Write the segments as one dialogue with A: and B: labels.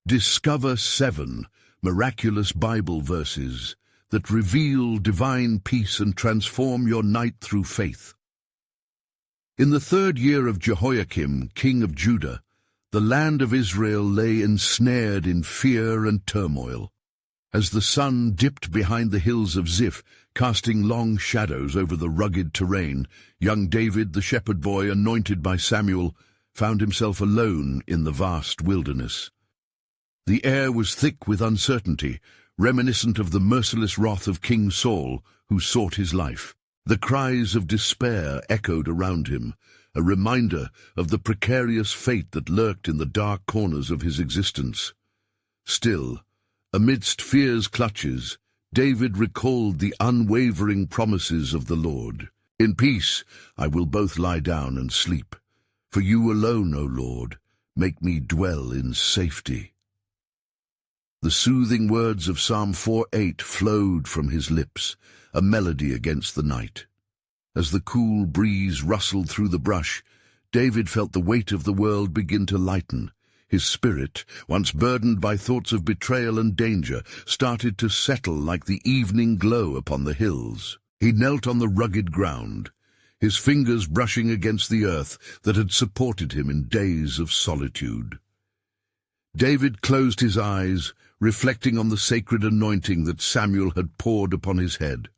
A: Discover 7 miraculous Bible verses that reveal divine peace and transform your night through faith. In the 3rd year of Jehoiakim, king of Judah, the land of Israel lay ensnared in fear and turmoil. As the sun dipped behind the hills of Ziph, casting long shadows over the rugged terrain, young David, the shepherd boy anointed by Samuel, found himself alone in the vast wilderness. The air was thick with uncertainty, reminiscent of the merciless wrath of King Saul, who sought his life. The cries of despair echoed around him, a reminder of the precarious fate that lurked in the dark corners of his existence. Still, amidst fear's clutches, David recalled the unwavering promises of the Lord. In peace I will both lie down and sleep. For you alone, O Lord, make me dwell in safety. The soothing words of Psalm 4:8 flowed from his lips, a melody against the night. As the cool breeze rustled through the brush, David felt the weight of the world begin to lighten. His spirit, once burdened by thoughts of betrayal and danger, started to settle like the evening glow upon the hills. He knelt on the rugged ground, his fingers brushing against the earth that had supported him in days of solitude. David closed his eyes, reflecting on the sacred anointing that Samuel had poured upon his head,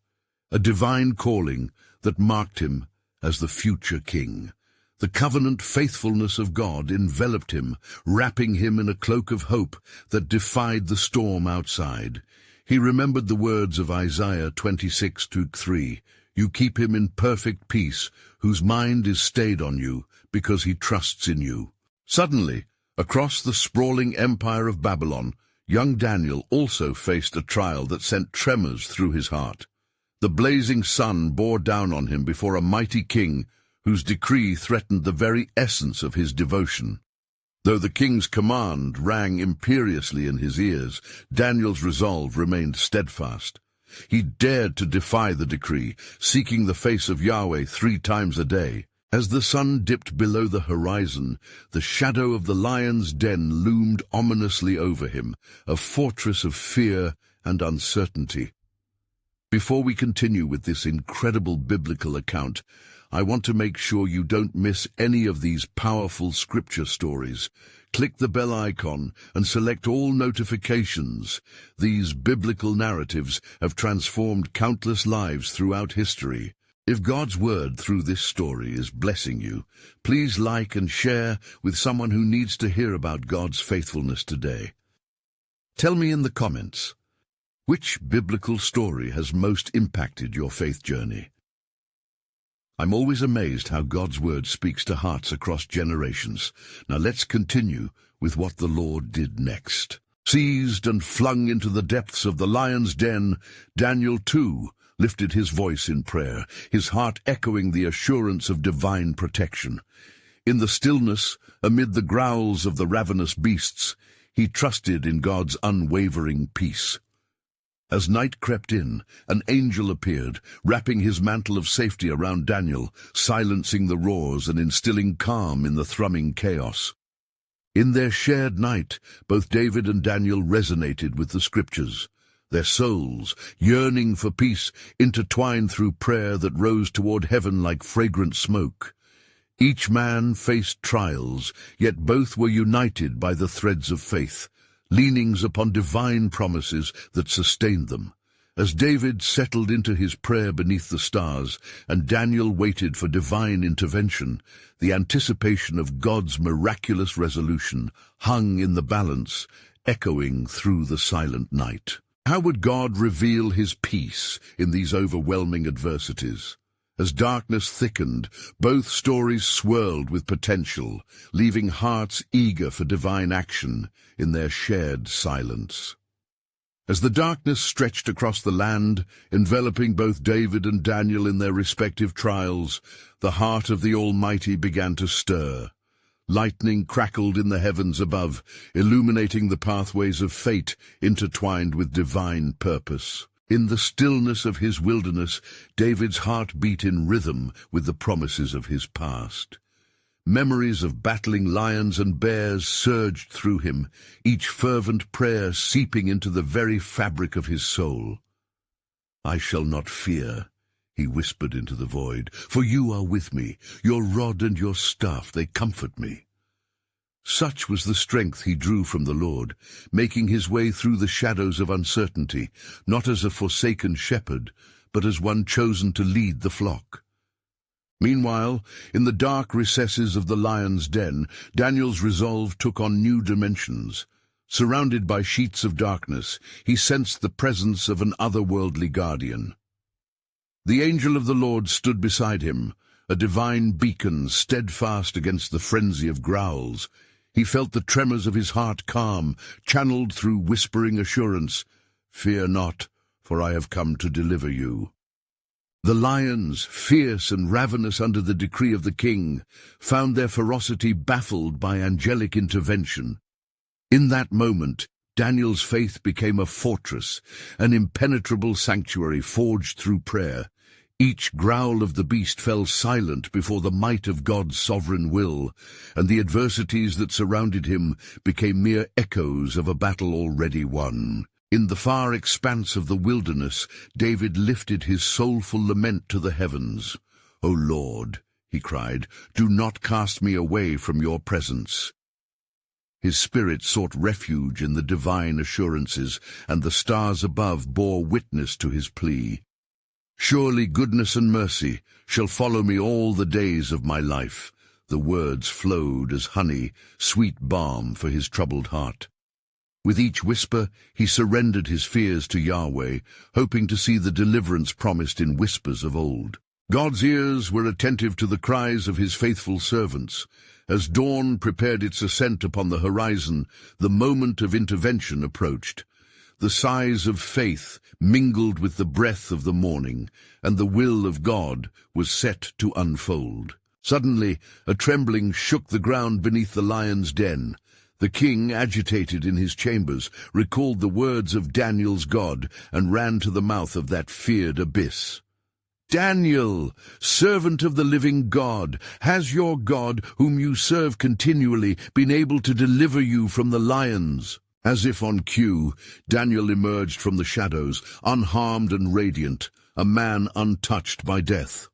A: a divine calling that marked him as the future king. The covenant faithfulness of God enveloped him, wrapping him in a cloak of hope that defied the storm outside. He remembered the words of Isaiah 26:3, "You keep him in perfect peace, whose mind is stayed on you, because he trusts in you." Suddenly, across the sprawling empire of Babylon, young Daniel also faced a trial that sent tremors through his heart. The blazing sun bore down on him before a mighty king whose decree threatened the very essence of his devotion. Though the king's command rang imperiously in his ears, Daniel's resolve remained steadfast. He dared to defy the decree, seeking the face of Yahweh 3 times a day. As the sun dipped below the horizon, the shadow of the lion's den loomed ominously over him, a fortress of fear and uncertainty. Before we continue with this incredible biblical account, I want to make sure you don't miss any of these powerful scripture stories. Click the bell icon and select all notifications. These biblical narratives have transformed countless lives throughout history. If God's word through this story is blessing you, please like and share with someone who needs to hear about God's faithfulness today. Tell me in the comments, which biblical story has most impacted your faith journey? I'm always amazed how God's word speaks to hearts across generations. Now let's continue with what the Lord did next. Seized and flung into the depths of the lion's den, Daniel too lifted his voice in prayer, his heart echoing the assurance of divine protection. In the stillness, amid the growls of the ravenous beasts, he trusted in God's unwavering peace. As night crept in, an angel appeared, wrapping his mantle of safety around Daniel, silencing the roars and instilling calm in the thrumming chaos. In their shared night, both David and Daniel resonated with the scriptures. Their souls, yearning for peace, intertwined through prayer that rose toward heaven like fragrant smoke. Each man faced trials, yet both were united by the threads of faith, leanings upon divine promises that sustained them. As David settled into his prayer beneath the stars, and Daniel waited for divine intervention, the anticipation of God's miraculous resolution hung in the balance, echoing through the silent night. How would God reveal his peace in these overwhelming adversities? As darkness thickened, both stories swirled with potential, leaving hearts eager for divine action in their shared silence. As the darkness stretched across the land, enveloping both David and Daniel in their respective trials, the heart of the Almighty began to stir. Lightning crackled in the heavens above, illuminating the pathways of fate intertwined with divine purpose. In the stillness of his wilderness, David's heart beat in rhythm with the promises of his past. Memories of battling lions and bears surged through him, each fervent prayer seeping into the very fabric of his soul. "I shall not fear," he whispered into the void, "for you are with me. Your rod and your staff, they comfort me." Such was the strength he drew from the Lord, making his way through the shadows of uncertainty, not as a forsaken shepherd, but as one chosen to lead the flock. Meanwhile, in the dark recesses of the lion's den, Daniel's resolve took on new dimensions. Surrounded by sheets of darkness, he sensed the presence of an otherworldly guardian. The angel of the Lord stood beside him, a divine beacon steadfast against the frenzy of growls. He felt the tremors of his heart calm, channeled through whispering assurance, "Fear not, for I have come to deliver you." The lions, fierce and ravenous under the decree of the king, found their ferocity baffled by angelic intervention. In that moment, Daniel's faith became a fortress, an impenetrable sanctuary forged through prayer. Each growl of the beast fell silent before the might of God's sovereign will, and the adversities that surrounded him became mere echoes of a battle already won. In the far expanse of the wilderness, David lifted his soulful lament to the heavens. "O Lord," he cried, "do not cast me away from your presence." His spirit sought refuge in the divine assurances, and the stars above bore witness to his plea. "Surely goodness and mercy shall follow me all the days of my life." The words flowed as honey, sweet balm for his troubled heart. With each whisper, he surrendered his fears to Yahweh, hoping to see the deliverance promised in whispers of old. God's ears were attentive to the cries of his faithful servants. As dawn prepared its ascent upon the horizon, the moment of intervention approached. The sighs of faith mingled with the breath of the morning, and the will of God was set to unfold. Suddenly, a trembling shook the ground beneath the lion's den. The king, agitated in his chambers, recalled the words of Daniel's God and ran to the mouth of that feared abyss. "Daniel, servant of the living God, has your God, whom you serve continually, been able to deliver you from the lions?" As if on cue, Daniel emerged from the shadows, unharmed and radiant, a man untouched by death.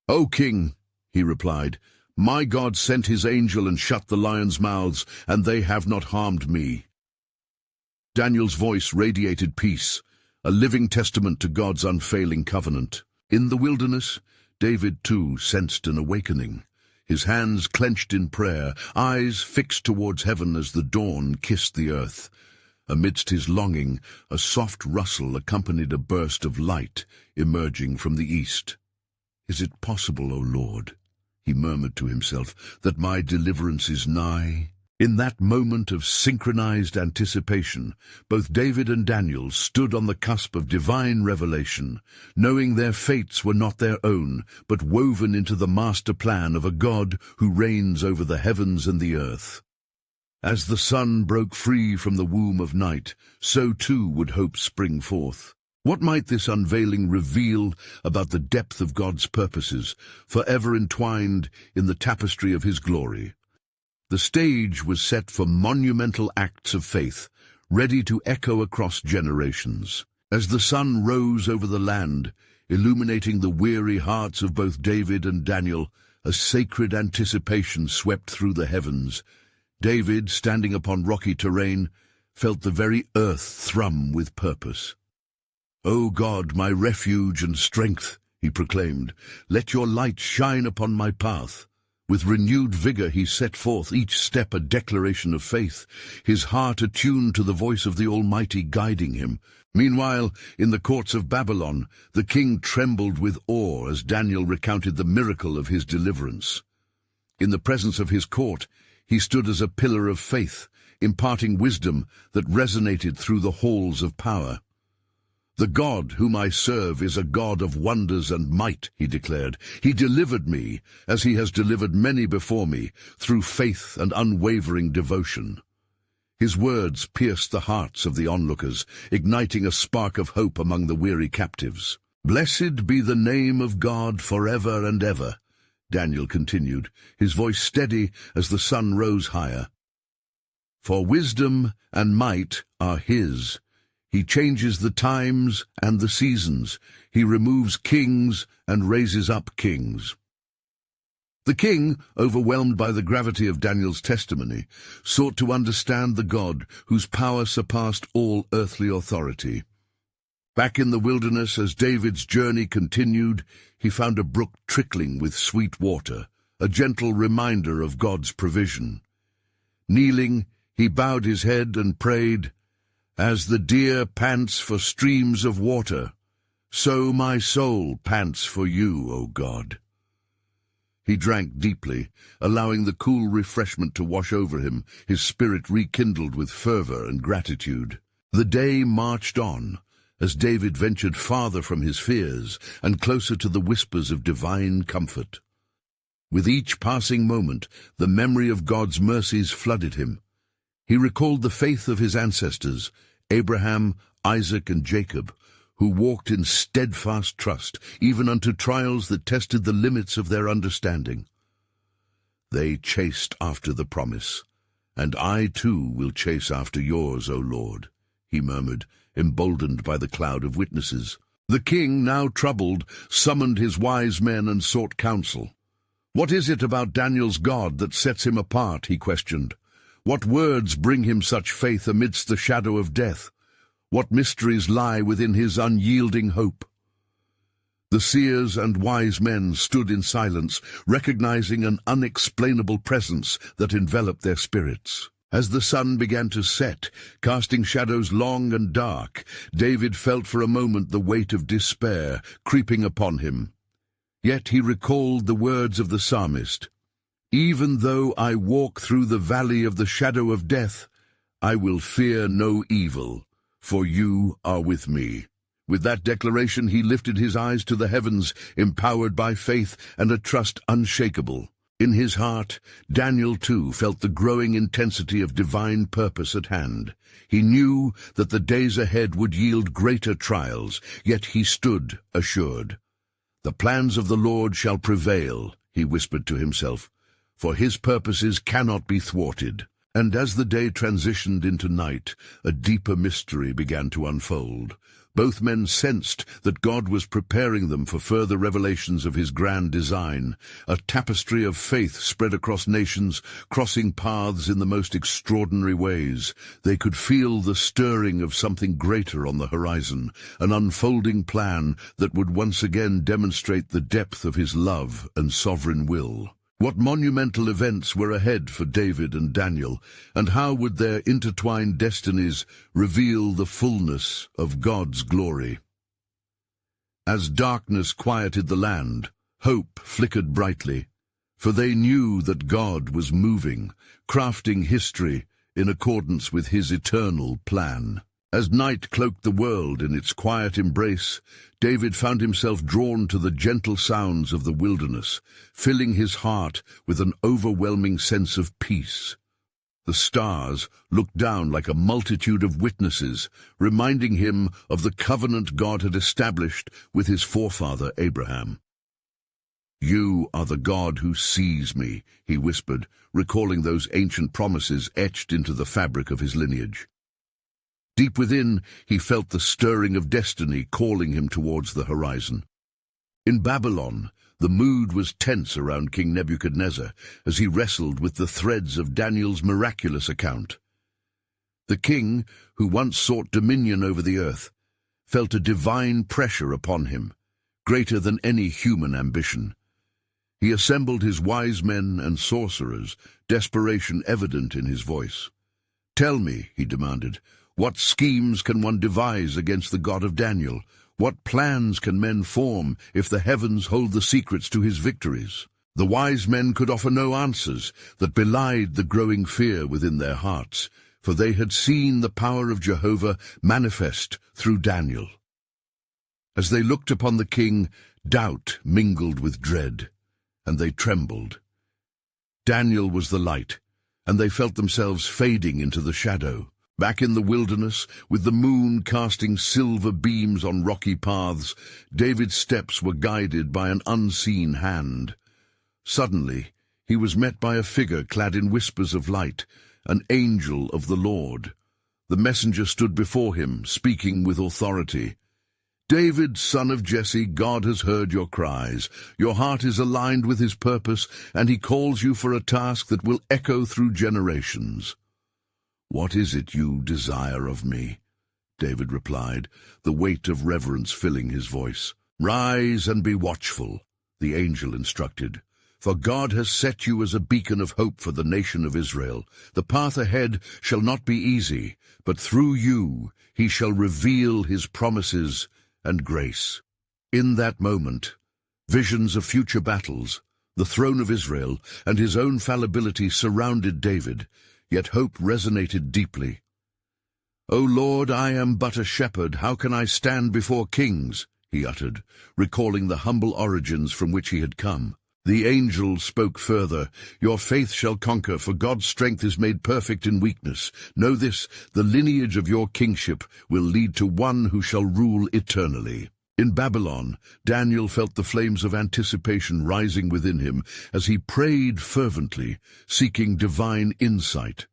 A: "O king," he replied, "my God sent his angel and shut the lions' mouths, and they have not harmed me." Daniel's voice radiated peace, a living testament to God's unfailing covenant. In the wilderness, David too sensed an awakening. His hands clenched in prayer, eyes fixed towards heaven as the dawn kissed the earth. Amidst his longing, a soft rustle accompanied a burst of light emerging from the east. "Is it possible, O Lord," he murmured to himself, "that my deliverance is nigh?" In that moment of synchronized anticipation, both David and Daniel stood on the cusp of divine revelation, knowing their fates were not their own, but woven into the master plan of a God who reigns over the heavens and the earth. As the sun broke free from the womb of night, so too would hope spring forth. What might this unveiling reveal about the depth of God's purposes, forever entwined in the tapestry of his glory? The stage was set for monumental acts of faith, ready to echo across generations. As the sun rose over the land, illuminating the weary hearts of both David and Daniel, a sacred anticipation swept through the heavens. David, standing upon rocky terrain, felt the very earth thrum with purpose. "O God, my refuge and strength," he proclaimed, "let your light shine upon my path." With renewed vigor he set forth, each step a declaration of faith, his heart attuned to the voice of the Almighty guiding him. Meanwhile, in the courts of Babylon, the king trembled with awe as Daniel recounted the miracle of his deliverance. In the presence of his court, he stood as a pillar of faith, imparting wisdom that resonated through the halls of power. "The God whom I serve is a God of wonders and might," he declared. "He delivered me, as he has delivered many before me, through faith and unwavering devotion." His words pierced the hearts of the onlookers, igniting a spark of hope among the weary captives. "Blessed be the name of God forever and ever," Daniel continued, his voice steady as the sun rose higher. For wisdom and might are his. He changes the times and the seasons. He removes kings and raises up kings. The king, overwhelmed by the gravity of Daniel's testimony, sought to understand the God whose power surpassed all earthly authority. Back in the wilderness, as David's journey continued, he found a brook trickling with sweet water, a gentle reminder of God's provision. Kneeling, he bowed his head and prayed, "As the deer pants for streams of water, so my soul pants for you, O God." He drank deeply, allowing the cool refreshment to wash over him, his spirit rekindled with fervor and gratitude. The day marched on, as David ventured farther from his fears and closer to the whispers of divine comfort. With each passing moment, the memory of God's mercies flooded him. He recalled the faith of his ancestors, Abraham, Isaac, and Jacob, who walked in steadfast trust, even unto trials that tested the limits of their understanding. They chased after the promise, and I too will chase after yours, O Lord, he murmured, emboldened by the cloud of witnesses. The king, now troubled, summoned his wise men and sought counsel. "What is it about Daniel's God that sets him apart?" he questioned. "What words bring him such faith amidst the shadow of death? What mysteries lie within his unyielding hope?" The seers and wise men stood in silence, recognizing an unexplainable presence that enveloped their spirits. As the sun began to set, casting shadows long and dark, David felt for a moment the weight of despair creeping upon him. Yet he recalled the words of the psalmist, "Even though I walk through the valley of the shadow of death, I will fear no evil, for you are with me." With that declaration, he lifted his eyes to the heavens, empowered by faith and a trust unshakable. In his heart, Daniel too felt the growing intensity of divine purpose at hand. He knew that the days ahead would yield greater trials, yet he stood assured. "The plans of the Lord shall prevail," he whispered to himself, "for his purposes cannot be thwarted." And as the day transitioned into night, a deeper mystery began to unfold. Both men sensed that God was preparing them for further revelations of his grand design. A tapestry of faith spread across nations, crossing paths in the most extraordinary ways. They could feel the stirring of something greater on the horizon, an unfolding plan that would once again demonstrate the depth of his love and sovereign will. What monumental events were ahead for David and Daniel, and how would their intertwined destinies reveal the fullness of God's glory? As darkness quieted the land, hope flickered brightly, for they knew that God was moving, crafting history in accordance with his eternal plan. As night cloaked the world in its quiet embrace, David found himself drawn to the gentle sounds of the wilderness, filling his heart with an overwhelming sense of peace. The stars looked down like a multitude of witnesses, reminding him of the covenant God had established with his forefather Abraham. "You are the God who sees me," he whispered, recalling those ancient promises etched into the fabric of his lineage. Deep within, he felt the stirring of destiny calling him towards the horizon. In Babylon, the mood was tense around King Nebuchadnezzar as he wrestled with the threads of Daniel's miraculous account. The king, who once sought dominion over the earth, felt a divine pressure upon him, greater than any human ambition. He assembled his wise men and sorcerers, desperation evident in his voice. "Tell me," he demanded, "what schemes can one devise against the God of Daniel? What plans can men form if the heavens hold the secrets to his victories?" The wise men could offer no answers that belied the growing fear within their hearts, for they had seen the power of Jehovah manifest through Daniel. As they looked upon the king, doubt mingled with dread, and they trembled. Daniel was the light, and they felt themselves fading into the shadow. Back in the wilderness, with the moon casting silver beams on rocky paths, David's steps were guided by an unseen hand. Suddenly, he was met by a figure clad in whispers of light, an angel of the Lord. The messenger stood before him, speaking with authority. "David, son of Jesse, God has heard your cries. Your heart is aligned with his purpose, and he calls you for a task that will echo through generations." "What is it you desire of me?" David replied, the weight of reverence filling his voice. "Rise and be watchful," the angel instructed. "For God has set you as a beacon of hope for the nation of Israel. The path ahead shall not be easy, but through you he shall reveal his promises and grace." In that moment, visions of future battles, the throne of Israel, and his own fallibility surrounded David, yet hope resonated deeply. "O Lord, I am but a shepherd. How can I stand before kings?" he uttered, recalling the humble origins from which he had come. The angel spoke further, "Your faith shall conquer, for God's strength is made perfect in weakness. Know this, the lineage of your kingship will lead to one who shall rule eternally." In Babylon, Daniel felt the flames of anticipation rising within him as he prayed fervently, seeking divine insight.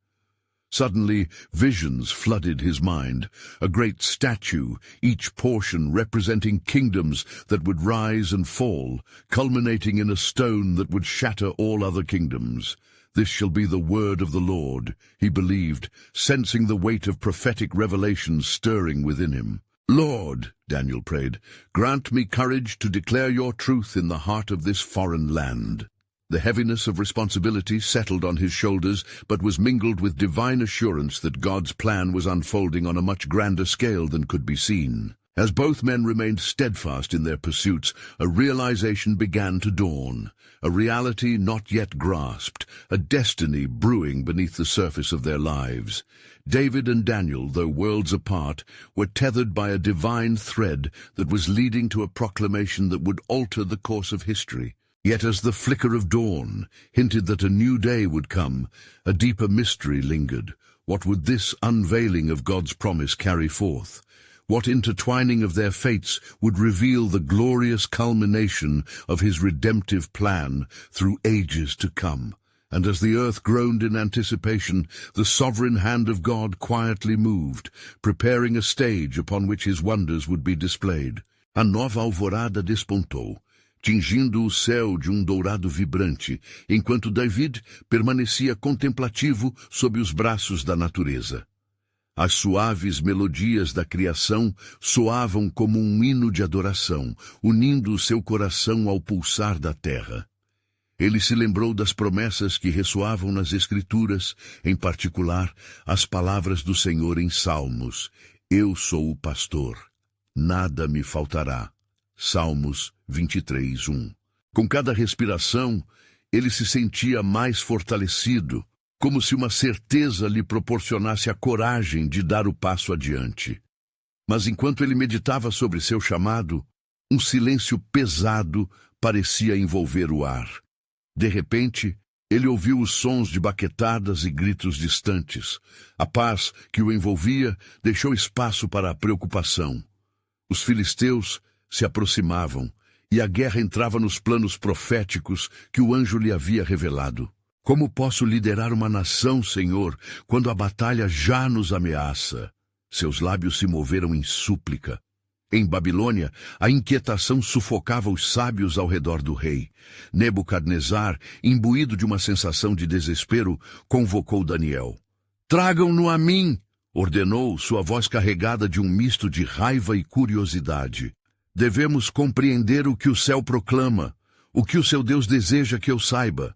A: Suddenly, visions flooded his mind, a great statue, each portion representing kingdoms that would rise and fall, culminating in a stone that would shatter all other kingdoms. "This shall be the word of the Lord," he believed, sensing the weight of prophetic revelations stirring within him. "Lord," Daniel prayed, "grant me courage to declare your truth in the heart of this foreign land." The heaviness of responsibility settled on his shoulders, but was mingled with divine assurance that God's plan was unfolding on a much grander scale than could be seen. As both men remained steadfast in their pursuits, a realization began to dawn, a reality not yet grasped, a destiny brewing beneath the surface of their lives. David and Daniel, though worlds apart, were tethered by a divine thread that was leading to a proclamation that would alter the course of history. Yet as the flicker of dawn hinted that a new day would come, a deeper mystery lingered. What would this unveiling of God's promise carry forth? What intertwining of their fates would reveal the glorious culmination of his redemptive plan through ages to come? And as the earth groaned in anticipation, the sovereign hand of God quietly moved, preparing a stage upon which his wonders would be displayed. A nova alvorada despontou, tingindo o céu de dourado vibrante, enquanto David permanecia contemplativo sob os braços da natureza. As suaves melodias da criação soavam como hino de adoração, unindo o seu coração ao pulsar da terra. Ele se lembrou das promessas que ressoavam nas Escrituras, em particular, as palavras do Senhor em Salmos. "Eu sou o pastor, nada me faltará." Salmos 23:1. Com cada respiração, ele se sentia mais fortalecido, como se uma certeza lhe proporcionasse a coragem de dar o passo adiante. Mas enquanto ele meditava sobre seu chamado, um silêncio pesado parecia envolver o ar. De repente, ele ouviu os sons de baquetadas e gritos distantes. A paz que o envolvia deixou espaço para a preocupação. Os filisteus se aproximavam, e a guerra entrava nos planos proféticos que o anjo lhe havia revelado. "Como posso liderar uma nação, Senhor, quando a batalha já nos ameaça?" Seus lábios se moveram em súplica. Em Babilônia, a inquietação sufocava os sábios ao redor do rei. Nebucadnezzar, imbuído de uma sensação de desespero, convocou Daniel. "Tragam-no a mim!" ordenou, sua voz carregada de um misto de raiva e curiosidade. "Devemos compreender o que o céu proclama, o que o seu Deus deseja que eu saiba."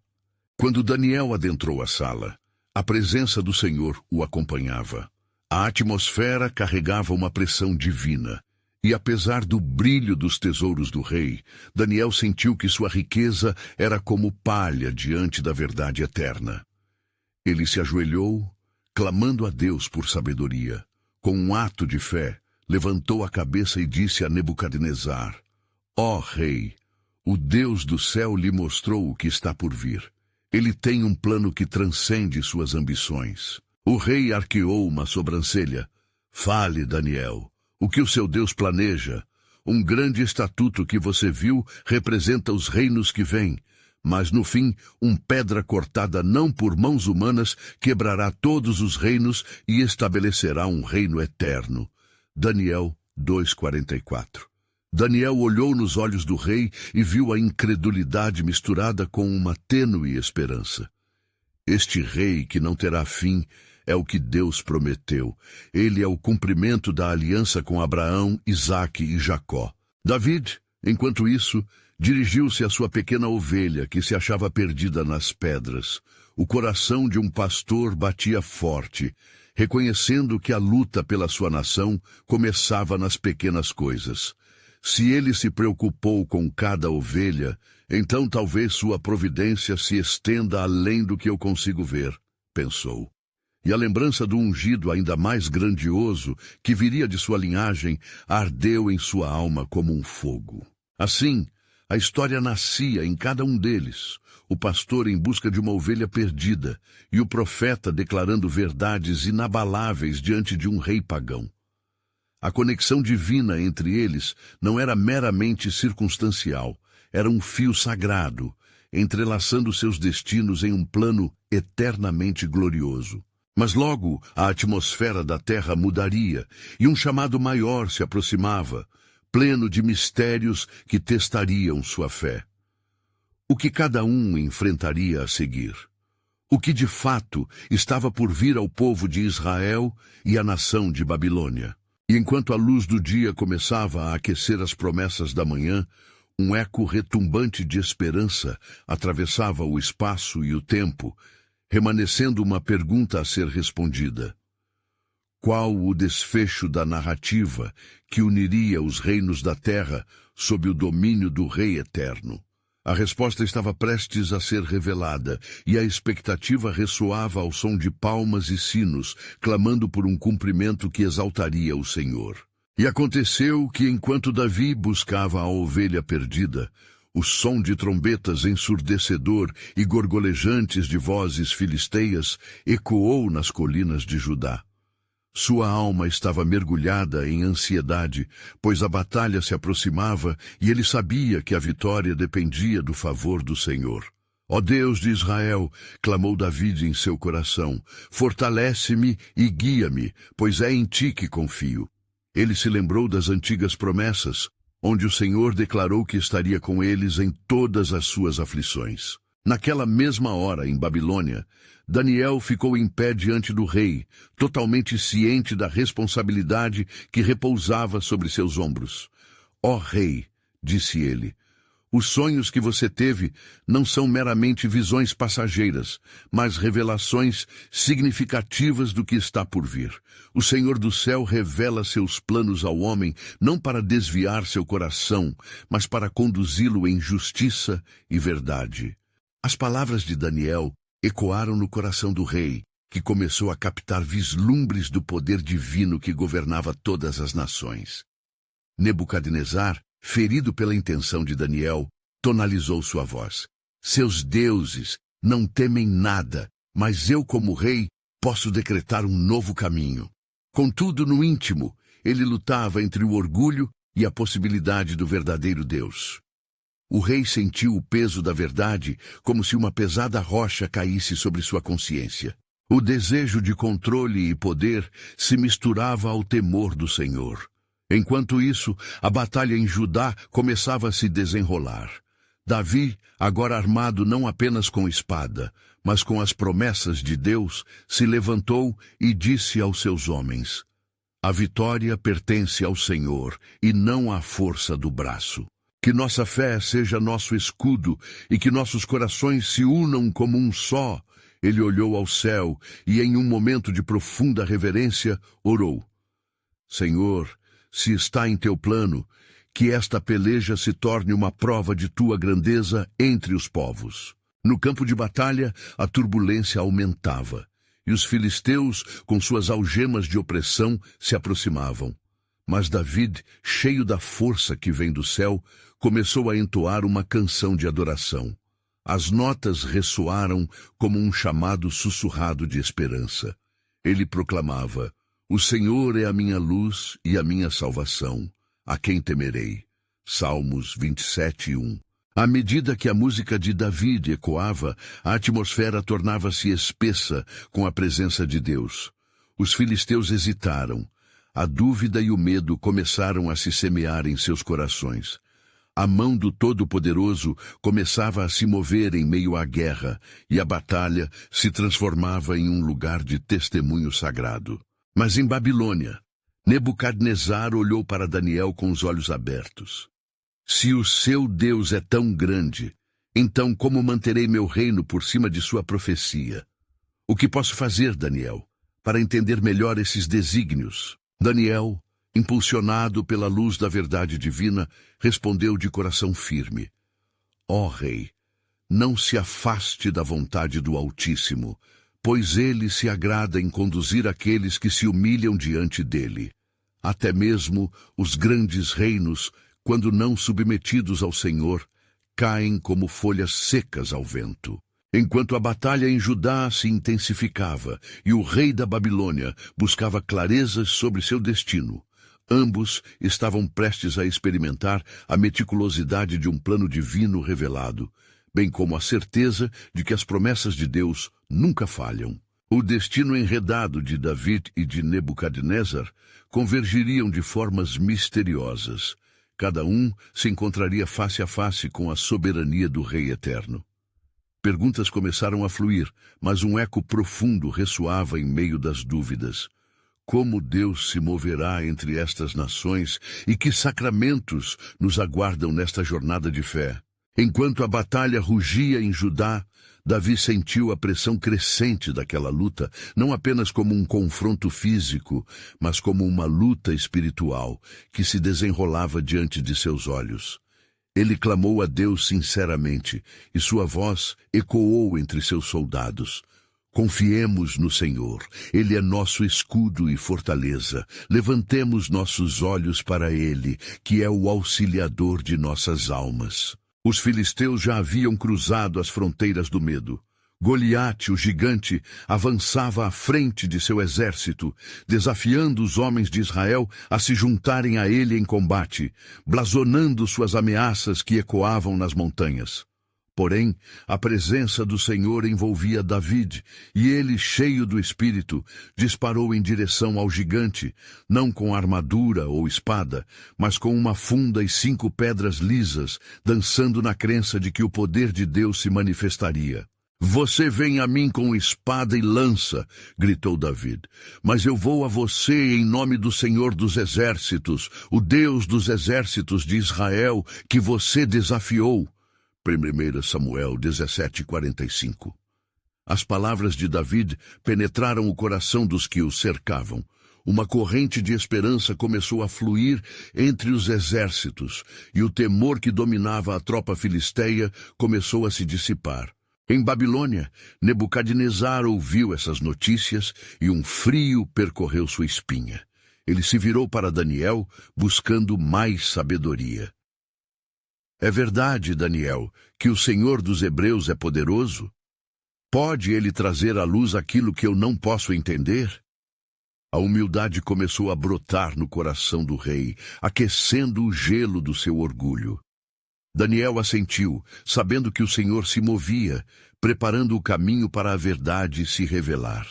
A: Quando Daniel adentrou a sala, a presença do Senhor o acompanhava. A atmosfera carregava uma pressão divina, e apesar do brilho dos tesouros do rei, Daniel sentiu que sua riqueza era como palha diante da verdade eterna. Ele se ajoelhou, clamando a Deus por sabedoria. Com um ato de fé, levantou a cabeça e disse a Nebucadnezzar: "Ó rei, o Deus do céu lhe mostrou o que está por vir. Ele tem um plano que transcende suas ambições." O rei arqueou uma sobrancelha. "Fale, Daniel, o que o seu Deus planeja? Um grande estatuto que você viu representa os reinos que vêm, Mas no fim, pedra cortada não por mãos humanas quebrará todos os reinos e estabelecerá um reino eterno. Daniel 2:44. Daniel olhou nos olhos do rei e viu a incredulidade misturada com uma tênue esperança. Este rei que não terá fim é o que Deus prometeu. Ele é o cumprimento da aliança com Abraão, Isaque e Jacó. David, enquanto isso, dirigiu-se à sua pequena ovelha que se achava perdida nas pedras. O coração de um pastor batia forte, reconhecendo que a luta pela sua nação começava nas pequenas coisas. Se ele se preocupou com cada ovelha, então talvez sua providência se estenda além do que eu consigo ver, pensou. E a lembrança do ungido ainda mais grandioso, que viria de sua linhagem, ardeu em sua alma como um fogo. Assim, a história nascia em cada um deles, o pastor em busca de uma ovelha perdida, e o profeta declarando verdades inabaláveis diante de um rei pagão. A conexão divina entre eles não era meramente circunstancial, era um fio sagrado, entrelaçando seus destinos em um plano eternamente glorioso. Mas logo a atmosfera da terra mudaria, e um chamado maior se aproximava, pleno de mistérios que testariam sua fé. O que cada um enfrentaria a seguir? O que de fato estava por vir ao povo de Israel e à nação de Babilônia? E enquanto a luz do dia começava a aquecer as promessas da manhã, um eco retumbante de esperança atravessava o espaço e o tempo, remanescendo uma pergunta a ser respondida. Qual o desfecho da narrativa que uniria os reinos da terra sob o domínio do Rei Eterno? A resposta estava prestes a ser revelada, e a expectativa ressoava ao som de palmas e sinos, clamando por um cumprimento que exaltaria o Senhor. E aconteceu que, enquanto Davi buscava a ovelha perdida, o som de trombetas ensurdecedor e gorgolejantes de vozes filisteias ecoou nas colinas de Judá. Sua alma estava mergulhada em ansiedade, pois a batalha se aproximava e ele sabia que a vitória dependia do favor do Senhor. Ó Deus de Israel, clamou Davi em seu coração, fortalece-me e guia-me, pois é em ti que confio. Ele se lembrou das antigas promessas, onde o Senhor declarou que estaria com eles em todas as suas aflições. Naquela mesma hora, em Babilônia, Daniel ficou em pé diante do rei, totalmente ciente da responsabilidade que repousava sobre seus ombros. Ó rei, disse ele, os sonhos que você teve não são meramente visões passageiras, mas revelações significativas do que está por vir. O Senhor do céu revela seus planos ao homem, não para desviar seu coração, mas para conduzi-lo em justiça e verdade. As palavras de Daniel ecoaram no coração do rei, que começou a captar vislumbres do poder divino que governava todas as nações. Nebucadnezzar, ferido pela intenção de Daniel, tonalizou sua voz. Seus deuses não temem nada, mas eu, como rei, posso decretar um novo caminho. Contudo, no íntimo, ele lutava entre o orgulho e a possibilidade do verdadeiro Deus. O rei sentiu o peso da verdade como se uma pesada rocha caísse sobre sua consciência. O desejo de controle e poder se misturava ao temor do Senhor. Enquanto isso, a batalha em Judá começava a se desenrolar. Davi, agora armado não apenas com espada, mas com as promessas de Deus, se levantou e disse aos seus homens: a vitória pertence ao Senhor e não à força do braço. Que nossa fé seja nosso escudo e que nossos corações se unam como um só. Ele olhou ao céu e, em um momento de profunda reverência, orou: Senhor, se está em teu plano, que esta peleja se torne uma prova de tua grandeza entre os povos. No campo de batalha, a turbulência aumentava, e os filisteus, com suas algemas de opressão, se aproximavam. Mas David, cheio da força que vem do céu, começou a entoar uma canção de adoração. As notas ressoaram como um chamado sussurrado de esperança. Ele proclamava: o Senhor é a minha luz e a minha salvação. A quem temerei? Salmos 27:1. À medida que a música de David ecoava, a atmosfera tornava-se espessa com a presença de Deus. Os filisteus hesitaram. A dúvida e o medo começaram a se semear em seus corações. A mão do Todo-Poderoso começava a se mover em meio à guerra, e a batalha se transformava em um lugar de testemunho sagrado. Mas em Babilônia, Nebucadnezzar olhou para Daniel com os olhos abertos. Se o seu Deus é tão grande, então como manterei meu reino por cima de sua profecia? O que posso fazer, Daniel, para entender melhor esses desígnios? Daniel, impulsionado pela luz da verdade divina, respondeu de coração firme: Ó Rei, não se afaste da vontade do Altíssimo, pois ele se agrada em conduzir aqueles que se humilham diante dele. Até mesmo os grandes reinos, quando não submetidos ao Senhor, caem como folhas secas ao vento. Enquanto a batalha em Judá se intensificava e o rei da Babilônia buscava clarezas sobre seu destino, ambos estavam prestes a experimentar a meticulosidade de um plano divino revelado, bem como a certeza de que as promessas de Deus nunca falham. O destino enredado de David e de Nebucadnezzar convergiriam de formas misteriosas. Cada um se encontraria face a face com a soberania do Rei Eterno. Perguntas começaram a fluir, mas um eco profundo ressoava em meio das dúvidas. Como Deus se moverá entre estas nações e que sacramentos nos aguardam nesta jornada de fé? Enquanto a batalha rugia em Judá, Davi sentiu a pressão crescente daquela luta, não apenas como um confronto físico, mas como uma luta espiritual que se desenrolava diante de seus olhos. Ele clamou a Deus sinceramente, e sua voz ecoou entre seus soldados. Confiemos no Senhor, Ele é nosso escudo e fortaleza. Levantemos nossos olhos para Ele, que é o auxiliador de nossas almas. Os filisteus já haviam cruzado as fronteiras do medo. Goliate, o gigante, avançava à frente de seu exército, desafiando os homens de Israel a se juntarem a ele em combate, blasonando suas ameaças que ecoavam nas montanhas. Porém, a presença do Senhor envolvia David, e ele, cheio do Espírito, disparou em direção ao gigante, não com armadura ou espada, mas com uma funda e 5 pedras lisas, dançando na crença de que o poder de Deus se manifestaria. Você vem a mim com espada e lança, gritou David, mas eu vou a você em nome do Senhor dos Exércitos, o Deus dos Exércitos de Israel, que você desafiou. 1 Samuel 17:45. As palavras de David penetraram o coração dos que o cercavam. Uma corrente de esperança começou a fluir entre os exércitos, e o temor que dominava a tropa filisteia começou a se dissipar. Em Babilônia, Nebucadnezzar ouviu essas notícias e um frio percorreu sua espinha. Ele se virou para Daniel, buscando mais sabedoria. É verdade, Daniel, que o Senhor dos Hebreus é poderoso? Pode ele trazer à luz aquilo que eu não posso entender? A humildade começou a brotar no coração do rei, aquecendo o gelo do seu orgulho. Daniel assentiu, sabendo que o Senhor se movia, preparando o caminho para a verdade se revelar.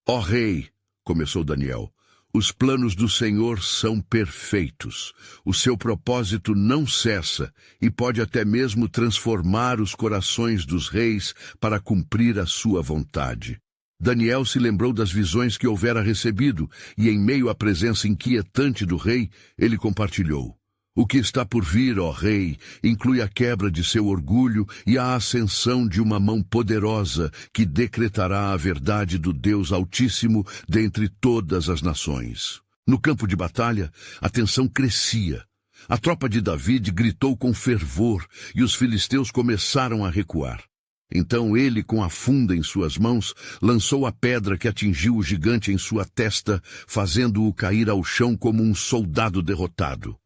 A: Ó rei, começou Daniel, os planos do Senhor são perfeitos. O seu propósito não cessa e pode até mesmo transformar os corações dos reis para cumprir a sua vontade. Daniel se lembrou das visões que houvera recebido e, em meio à presença inquietante do rei, ele compartilhou. O que está por vir, ó rei, inclui a quebra de seu orgulho e a ascensão de uma mão poderosa que decretará a verdade do Deus Altíssimo dentre todas as nações. No campo de batalha, a tensão crescia. A tropa de David gritou com fervor e os filisteus começaram a recuar. Então ele, com a funda em suas mãos, lançou a pedra que atingiu o gigante em sua testa, fazendo-o cair ao chão como um soldado derrotado.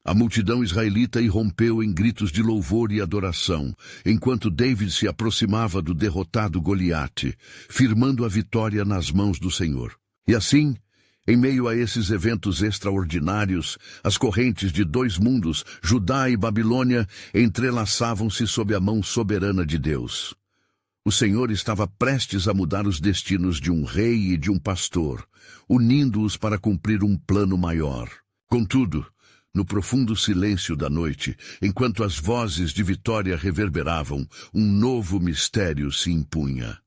A: A multidão israelita irrompeu em gritos de louvor e adoração, enquanto David se aproximava do derrotado Goliate, firmando a vitória nas mãos do Senhor. E assim, Em meio a esses eventos extraordinários, as correntes de dois mundos, Judá e Babilônia, entrelaçavam-se sob a mão soberana de Deus. O Senhor estava prestes a mudar os destinos de um rei e de um pastor, unindo-os para cumprir um plano maior. Contudo, no profundo silêncio da noite, enquanto as vozes de vitória reverberavam, um novo mistério se impunha.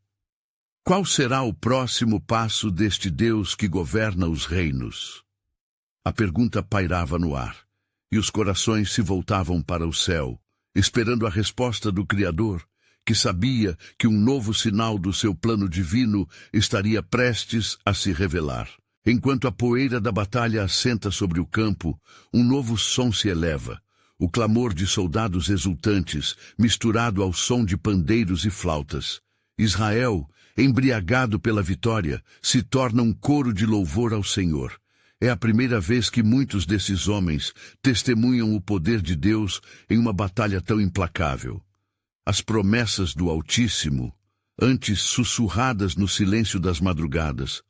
A: Qual será o próximo passo deste Deus que governa os reinos? A pergunta pairava no ar, e os corações se voltavam para o céu, esperando a resposta do Criador, que sabia que um novo sinal do seu plano divino estaria prestes a se revelar. Enquanto a poeira da batalha assenta sobre o campo, um novo som se eleva, o clamor de soldados exultantes, misturado ao som de pandeiros e flautas. Israel, embriagado pela vitória, se torna um coro de louvor ao Senhor. É a primeira vez que muitos desses homens testemunham o poder de Deus em uma batalha tão implacável. As promessas do Altíssimo, antes sussurradas no silêncio das madrugadas,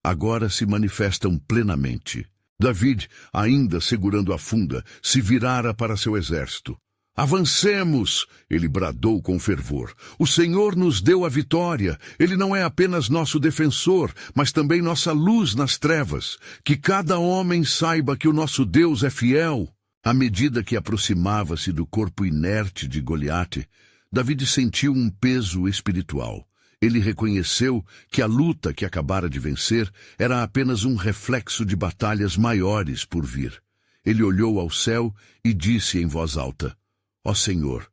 A: agora se manifestam plenamente. David, ainda segurando a funda, se virara para seu exército. Avancemos! Ele bradou com fervor. O Senhor nos deu a vitória. Ele não é apenas nosso defensor, mas também nossa luz nas trevas. Que cada homem saiba que o nosso Deus é fiel. À medida que aproximava-se do corpo inerte de Goliate, David sentiu um peso espiritual. Ele reconheceu que a luta que acabara de vencer era apenas um reflexo de batalhas maiores por vir. Ele olhou ao céu e disse em voz alta: Ó Senhor,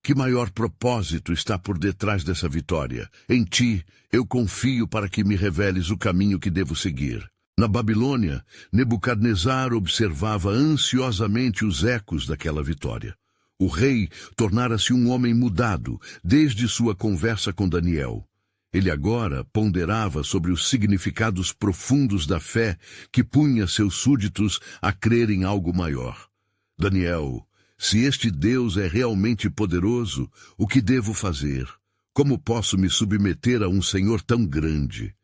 A: que maior propósito está por detrás dessa vitória? Em ti eu confio para que me reveles o caminho que devo seguir. Na Babilônia, Nebucadnezar observava ansiosamente os ecos daquela vitória. O rei tornara-se um homem mudado desde sua conversa com Daniel. Ele agora ponderava sobre os significados profundos da fé que punha seus súditos a crer em algo maior. Daniel, se este Deus é realmente poderoso, o que devo fazer? Como posso me submeter a um Senhor tão grande?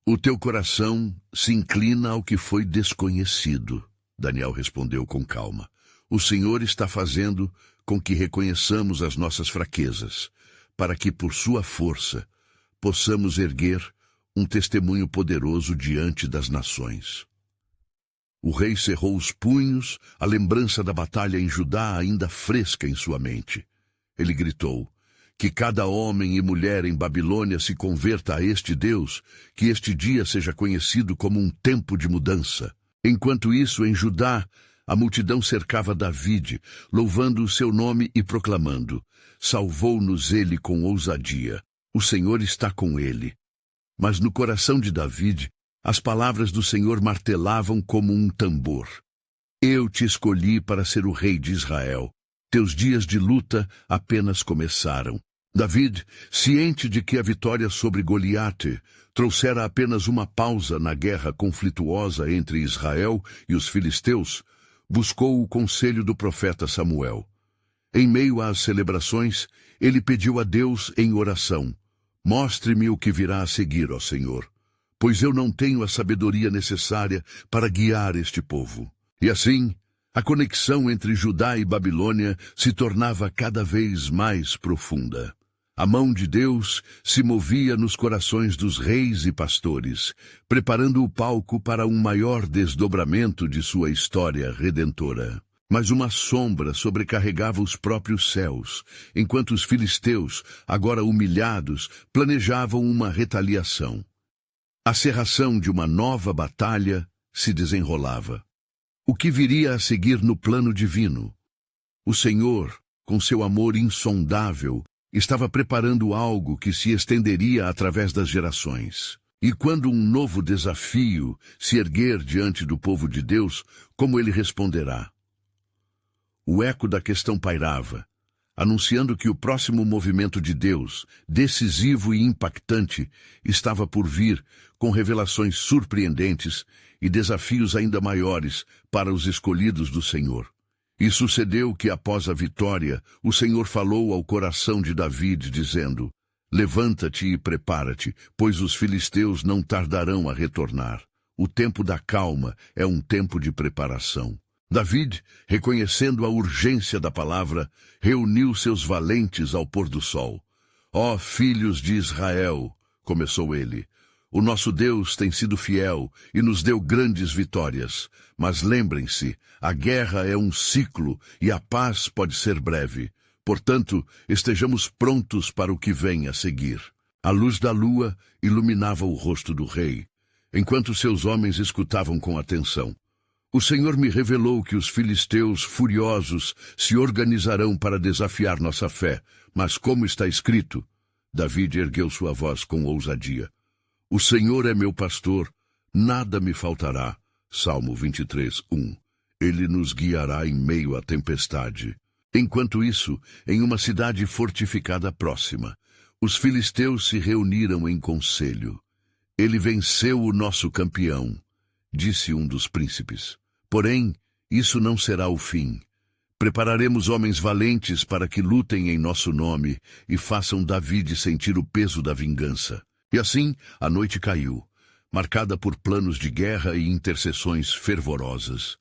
A: O teu coração se inclina ao que foi desconhecido, Daniel respondeu com calma. O Senhor está fazendo com que reconheçamos as nossas fraquezas, para que, por sua força, possamos erguer um testemunho poderoso diante das nações. O rei cerrou os punhos, a lembrança da batalha em Judá ainda fresca em sua mente. Ele gritou: que cada homem e mulher em Babilônia se converta a este Deus, que este dia seja conhecido como um tempo de mudança. Enquanto isso, em Judá, a multidão cercava David, louvando o seu nome e proclamando: salvou-nos ele com ousadia. O Senhor está com ele. Mas no coração de David, as palavras do Senhor martelavam como um tambor. Eu te escolhi para ser o rei de Israel. Teus dias de luta apenas começaram. David, ciente de que a vitória sobre Goliate trouxera apenas uma pausa na guerra conflituosa entre Israel e os filisteus, buscou o conselho do profeta Samuel. Em meio às celebrações, ele pediu a Deus em oração: mostre-me o que virá a seguir, ó Senhor, pois eu não tenho a sabedoria necessária para guiar este povo. E assim, a conexão entre Judá e Babilônia se tornava cada vez mais profunda. A mão de Deus se movia nos corações dos reis e pastores, preparando o palco para um maior desdobramento de sua história redentora. Mas uma sombra sobrecarregava os próprios céus, enquanto os filisteus, agora humilhados, planejavam uma retaliação. A cerração de uma nova batalha se desenrolava. O que viria a seguir no plano divino? O Senhor, com seu amor insondável, estava preparando algo que se estenderia através das gerações. E quando um novo desafio se erguer diante do povo de Deus, como ele responderá? O eco da questão pairava, anunciando que o próximo movimento de Deus, decisivo e impactante, estava por vir, com revelações surpreendentes e desafios ainda maiores para os escolhidos do Senhor. E sucedeu que, após a vitória, o Senhor falou ao coração de David, dizendo: levanta-te e prepara-te, pois os filisteus não tardarão a retornar. O tempo da calma é um tempo de preparação. David, reconhecendo a urgência da palavra, reuniu seus valentes ao pôr do sol. Ó filhos de Israel, começou ele, o nosso Deus tem sido fiel e nos deu grandes vitórias. Mas lembrem-se, a guerra é um ciclo e a paz pode ser breve. Portanto, estejamos prontos para o que vem a seguir. A luz da lua iluminava o rosto do rei, enquanto seus homens escutavam com atenção. O Senhor me revelou que os filisteus furiosos se organizarão para desafiar nossa fé, mas como está escrito, David ergueu sua voz com ousadia. O Senhor é meu pastor, nada me faltará. Salmo 23:1. Ele nos guiará em meio à tempestade. Enquanto isso, em uma cidade fortificada próxima, os filisteus se reuniram em conselho. Ele venceu o nosso campeão, disse um dos príncipes. Porém, isso não será o fim. Prepararemos homens valentes para que lutem em nosso nome e façam David sentir o peso da vingança. E assim, a noite caiu, marcada por planos de guerra e intercessões fervorosas.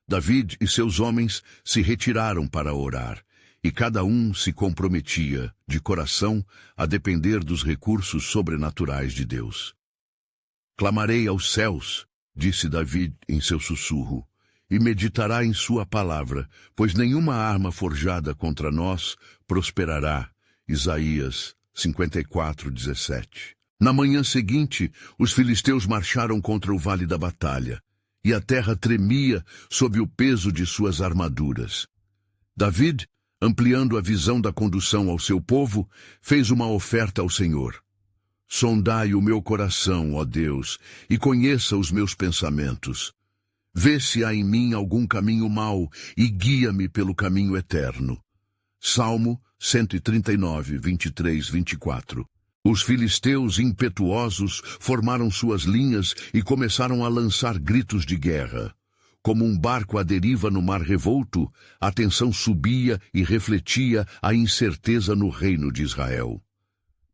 A: David e seus homens se retiraram para orar, e cada um se comprometia, de coração, a depender dos recursos sobrenaturais de Deus. Clamarei aos céus, disse David em seu sussurro, e meditará em sua palavra, pois nenhuma arma forjada contra nós prosperará. Isaías 54:17. Na manhã seguinte, os filisteus marcharam contra o vale da batalha, e a terra tremia sob o peso de suas armaduras. David, ampliando a visão da condução ao seu povo, fez uma oferta ao Senhor. Sondai o meu coração, ó Deus, e conheça os meus pensamentos. Vê se há em mim algum caminho mau e guia-me pelo caminho eterno. Salmo 139, 23, 24. Os filisteus impetuosos formaram suas linhas e começaram a lançar gritos de guerra. Como um barco à deriva no mar revolto, a tensão subia e refletia a incerteza no reino de Israel.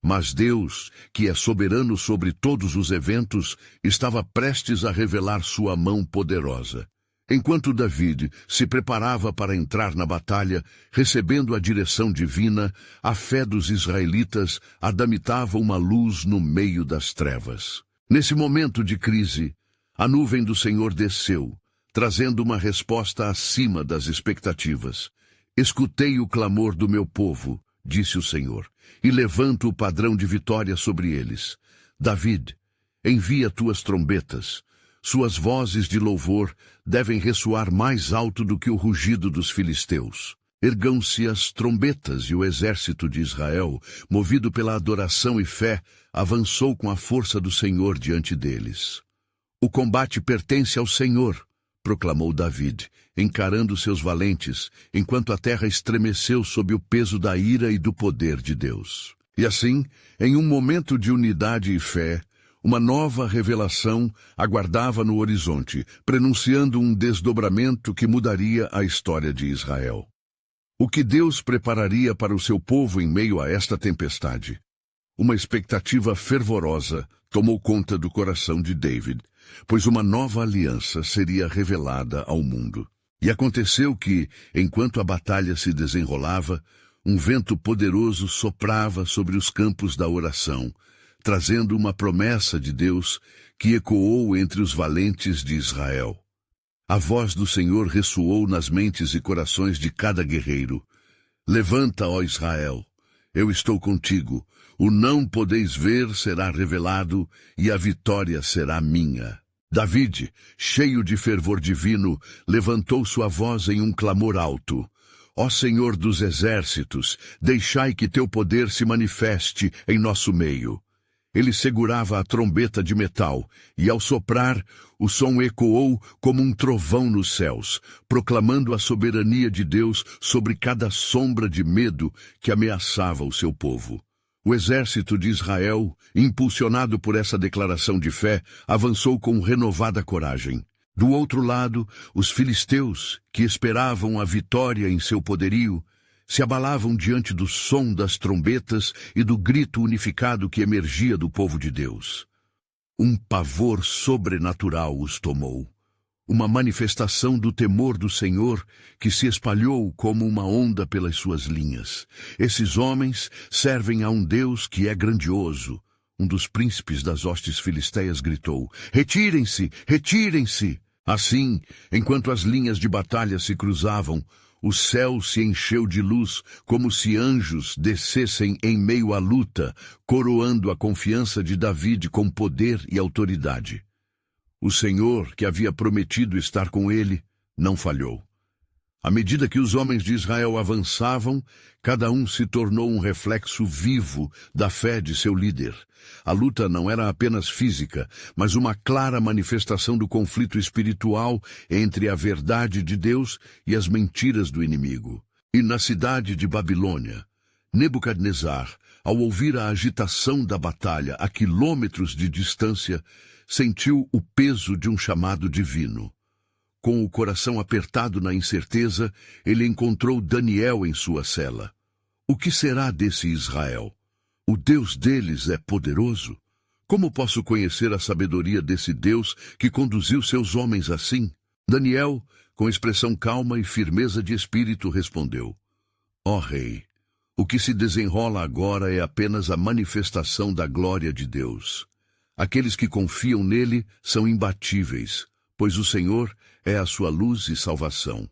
A: Mas Deus, que é soberano sobre todos os eventos, estava prestes a revelar sua mão poderosa. Enquanto David se preparava para entrar na batalha, recebendo a direção divina, a fé dos israelitas adamitava uma luz no meio das trevas. Nesse momento de crise, a nuvem do Senhor desceu, trazendo uma resposta acima das expectativas. Escutei o clamor do meu povo, disse o Senhor, e levanto o padrão de vitória sobre eles. David, envia tuas trombetas. Suas vozes de louvor devem ressoar mais alto do que o rugido dos filisteus. Ergam-se as trombetas e o exército de Israel, movido pela adoração e fé, avançou com a força do Senhor diante deles. O combate pertence ao Senhor, proclamou David, encarando seus valentes, enquanto a terra estremeceu sob o peso da ira e do poder de Deus. E assim, em um momento de unidade e fé, uma nova revelação aguardava no horizonte, prenunciando um desdobramento que mudaria a história de Israel. O que Deus prepararia para o seu povo em meio a esta tempestade? Uma expectativa fervorosa tomou conta do coração de David, pois uma nova aliança seria revelada ao mundo. E aconteceu que, enquanto a batalha se desenrolava, um vento poderoso soprava sobre os campos da oração, trazendo uma promessa de Deus que ecoou entre os valentes de Israel. A voz do Senhor ressoou nas mentes e corações de cada guerreiro. Levanta, ó Israel, eu estou contigo, o não podeis ver será revelado e a vitória será minha. David, cheio de fervor divino, levantou sua voz em um clamor alto. Ó Senhor dos exércitos, deixai que teu poder se manifeste em nosso meio. Ele segurava a trombeta de metal, e ao soprar, o som ecoou como um trovão nos céus, proclamando a soberania de Deus sobre cada sombra de medo que ameaçava o seu povo. O exército de Israel, impulsionado por essa declaração de fé, avançou com renovada coragem. Do outro lado, os filisteus, que esperavam a vitória em seu poderio, se abalavam diante do som das trombetas e do grito unificado que emergia do povo de Deus. Um pavor sobrenatural os tomou. Uma manifestação do temor do Senhor que se espalhou como uma onda pelas suas linhas. Esses homens servem a um Deus que é grandioso. Um dos príncipes das hostes filisteias gritou: "Retirem-se! Retirem-se!" Assim, enquanto as linhas de batalha se cruzavam, o céu se encheu de luz, como se anjos descessem em meio à luta, coroando a confiança de David com poder e autoridade. O Senhor, que havia prometido estar com ele, não falhou. À medida que os homens de Israel avançavam, cada um se tornou um reflexo vivo da fé de seu líder. A luta não era apenas física, mas uma clara manifestação do conflito espiritual entre a verdade de Deus e as mentiras do inimigo. E na cidade de Babilônia, Nebucadnezzar, ao ouvir a agitação da batalha a quilômetros de distância, sentiu o peso de um chamado divino. Com o coração apertado na incerteza, ele encontrou Daniel em sua cela. O que será desse Israel? O Deus deles é poderoso? Como posso conhecer a sabedoria desse Deus que conduziu seus homens assim? Daniel, com expressão calma e firmeza de espírito, respondeu: Ó rei, o que se desenrola agora é apenas a manifestação da glória de Deus. Aqueles que confiam nele são imbatíveis, pois o Senhor é a sua luz e salvação.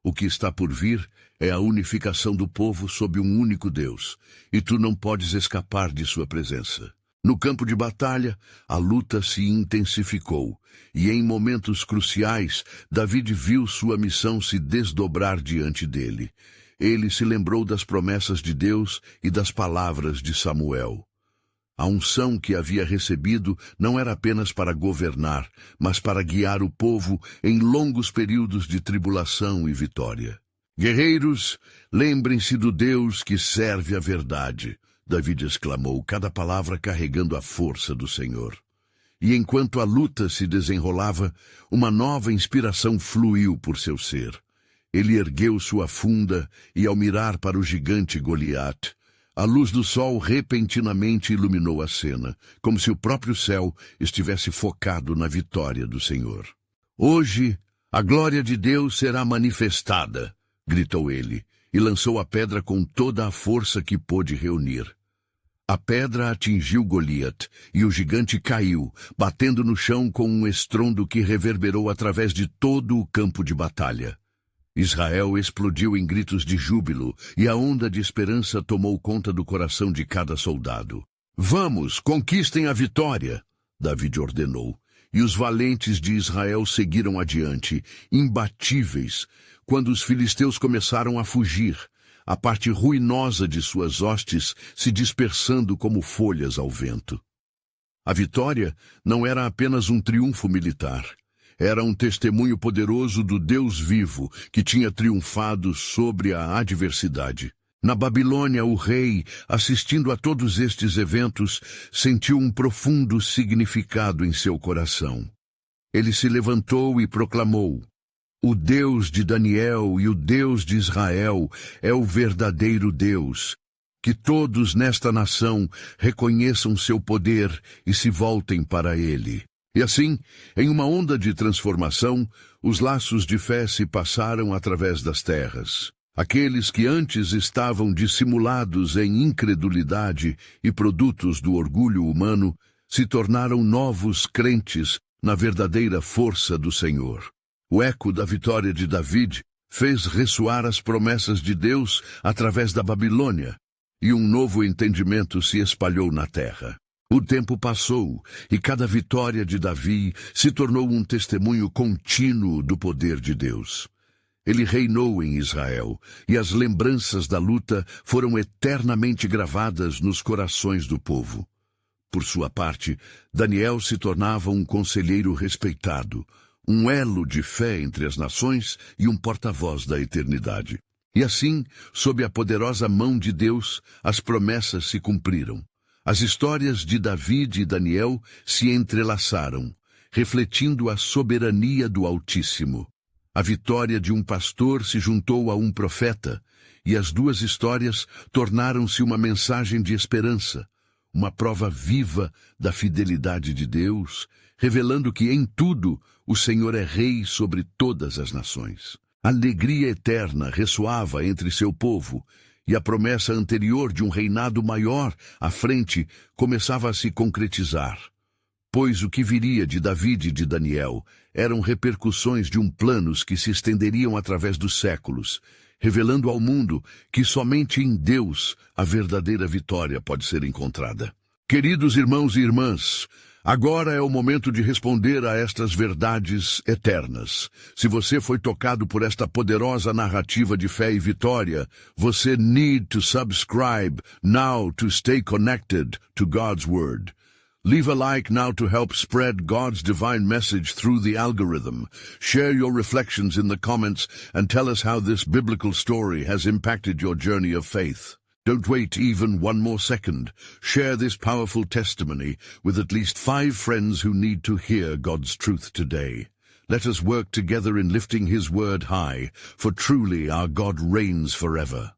A: O que está por vir é a unificação do povo sob um único Deus, e tu não podes escapar de sua presença. No campo de batalha, a luta se intensificou, e em momentos cruciais, David viu sua missão se desdobrar diante dele. Ele se lembrou das promessas de Deus e das palavras de Samuel. A unção que havia recebido não era apenas para governar, mas para guiar o povo em longos períodos de tribulação e vitória. Guerreiros, lembrem-se do Deus que serve a verdade, David exclamou, cada palavra carregando a força do Senhor. E enquanto a luta se desenrolava, uma nova inspiração fluiu por seu ser. Ele ergueu sua funda e, ao mirar para o gigante Goliate, a luz do sol repentinamente iluminou a cena, como se o próprio céu estivesse focado na vitória do Senhor. Hoje, a glória de Deus será manifestada, gritou ele, e lançou a pedra com toda a força que pôde reunir. A pedra atingiu Goliate, e o gigante caiu, batendo no chão com um estrondo que reverberou através de todo o campo de batalha. Israel explodiu em gritos de júbilo, e a onda de esperança tomou conta do coração de cada soldado. Vamos, conquistem a vitória, David ordenou, e os valentes de Israel seguiram adiante, imbatíveis, quando os filisteus começaram a fugir, a parte ruinosa de suas hostes se dispersando como folhas ao vento. A vitória não era apenas um triunfo militar. Era um testemunho poderoso do Deus vivo que tinha triunfado sobre a adversidade. Na Babilônia, o rei, assistindo a todos estes eventos, sentiu um profundo significado em seu coração. Ele se levantou e proclamou: O Deus de Daniel e o Deus de Israel é o verdadeiro Deus. Que todos nesta nação reconheçam seu poder e se voltem para ele. E assim, em uma onda de transformação, os laços de fé se passaram através das terras. Aqueles que antes estavam dissimulados em incredulidade e produtos do orgulho humano, se tornaram novos crentes na verdadeira força do Senhor. O eco da vitória de David fez ressoar as promessas de Deus através da Babilônia, e um novo entendimento se espalhou na terra. O tempo passou, e cada vitória de Davi se tornou um testemunho contínuo do poder de Deus. Ele reinou em Israel, e as lembranças da luta foram eternamente gravadas nos corações do povo. Por sua parte, Daniel se tornava um conselheiro respeitado, um elo de fé entre as nações e um porta-voz da eternidade. E assim, sob a poderosa mão de Deus, as promessas se cumpriram. As histórias de David e Daniel se entrelaçaram, refletindo a soberania do Altíssimo. A vitória de um pastor se juntou a um profeta, e as duas histórias tornaram-se uma mensagem de esperança, uma prova viva da fidelidade de Deus, revelando que em tudo o Senhor é rei sobre todas as nações. Alegria eterna ressoava entre seu povo, e a promessa anterior de um reinado maior à frente começava a se concretizar. Pois o que viria de David e de Daniel eram repercussões de planos que se estenderiam através dos séculos, revelando ao mundo que somente em Deus a verdadeira vitória pode ser encontrada. Queridos irmãos e irmãs, agora é o momento de responder a estas verdades eternas. Se você foi tocado por esta poderosa narrativa de fé e vitória, você need to subscribe now to stay connected to God's Word. Leave a like now to help spread God's divine message through the algorithm. Share your reflections in the comments and tell us how this biblical story has impacted your journey of faith. Don't wait even one more second. Share this powerful testimony with at least 5 friends who need to hear God's truth today. Let us work together in lifting His word high, for truly our God reigns forever.